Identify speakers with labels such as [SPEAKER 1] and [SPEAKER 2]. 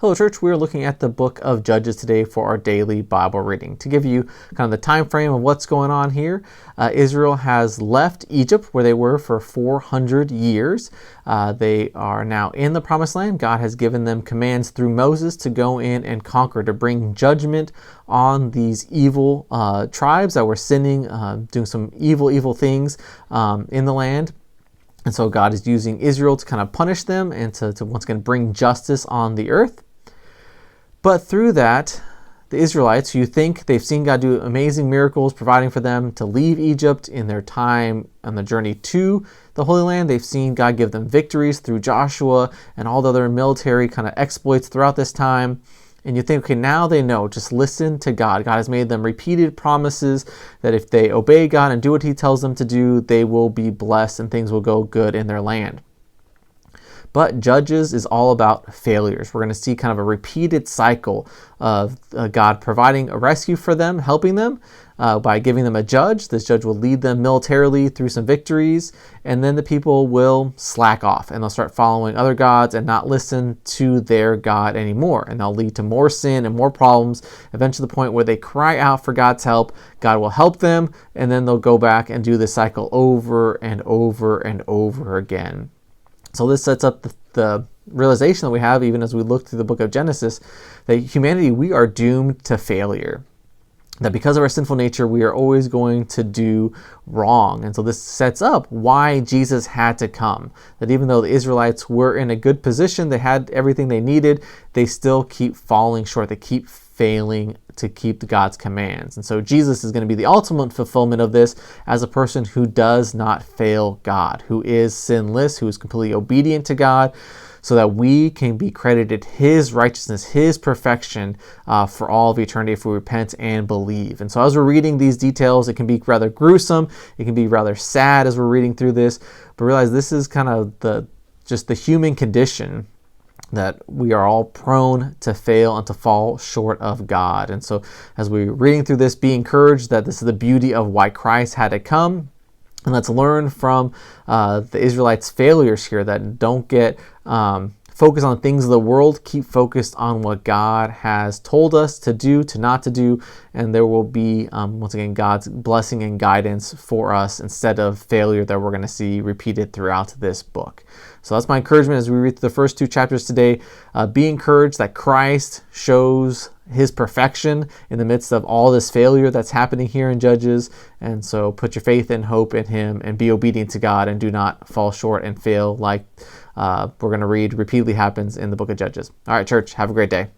[SPEAKER 1] Hello, church. We are looking at the book of Judges today for our daily Bible reading. To give you kind of the time frame of what's going on here, Israel has left Egypt, where they were for 400 years. They are now in the Promised Land. God has given them commands through Moses to go in and conquer, to bring judgment on these evil tribes that were sinning, doing some evil things in the land. And so God is using Israel to kind of punish them and to once again bring justice on the earth. But through that, the Israelites, who think they've seen God do amazing miracles, providing for them to leave Egypt in their time on the journey to the Holy Land, they've seen God give them victories through Joshua and all the other military kind of exploits throughout this time. And you think, okay, now they know, just listen to God. God has made them repeated promises that if they obey God and do what He tells them to do, they will be blessed and things will go good in their land. But Judges is all about failures. We're going to see kind of a repeated cycle of God providing a rescue for them, helping them by giving them a judge. This judge will lead them militarily through some victories, and then the people will slack off and they'll start following other gods and not listen to their God anymore. And they'll lead to more sin and more problems, eventually to the point where they cry out for God's help. God will help them, and then they'll go back and do this cycle over and over and over again. So this sets up the realization that we have even as we look through the book of Genesis, that humanity, we are doomed to failure. That because of our sinful nature, we are always going to do wrong. And so this sets up why Jesus had to come. That even though the Israelites were in a good position, they had everything they needed, they still keep falling short. They keep failing to keep God's commands. And so Jesus is going to be the ultimate fulfillment of this as a person who does not fail God, who is sinless, who is completely obedient to God, so that we can be credited His righteousness, His perfection for all of eternity if we repent and believe. And so as we're reading these details, it can be rather gruesome, it can be rather sad as we're reading through this, but realize this is kind of just the human condition, that we are all prone to fail and to fall short of God. And so as we're reading through this, be encouraged that this is the beauty of why Christ had to come. And let's learn from the Israelites' failures here, that don't get focused on things of the world. Keep focused on what God has told us to do, to not to do, and there will be, once again, God's blessing and guidance for us instead of failure that we're going to see repeated throughout this book. So that's my encouragement as we read through the first two chapters today. Be encouraged that Christ shows His perfection in the midst of all this failure that's happening here in Judges. And so put your faith and hope in Him and be obedient to God and do not fall short and fail like we're going to read repeatedly happens in the book of Judges. All right, church, have a great day.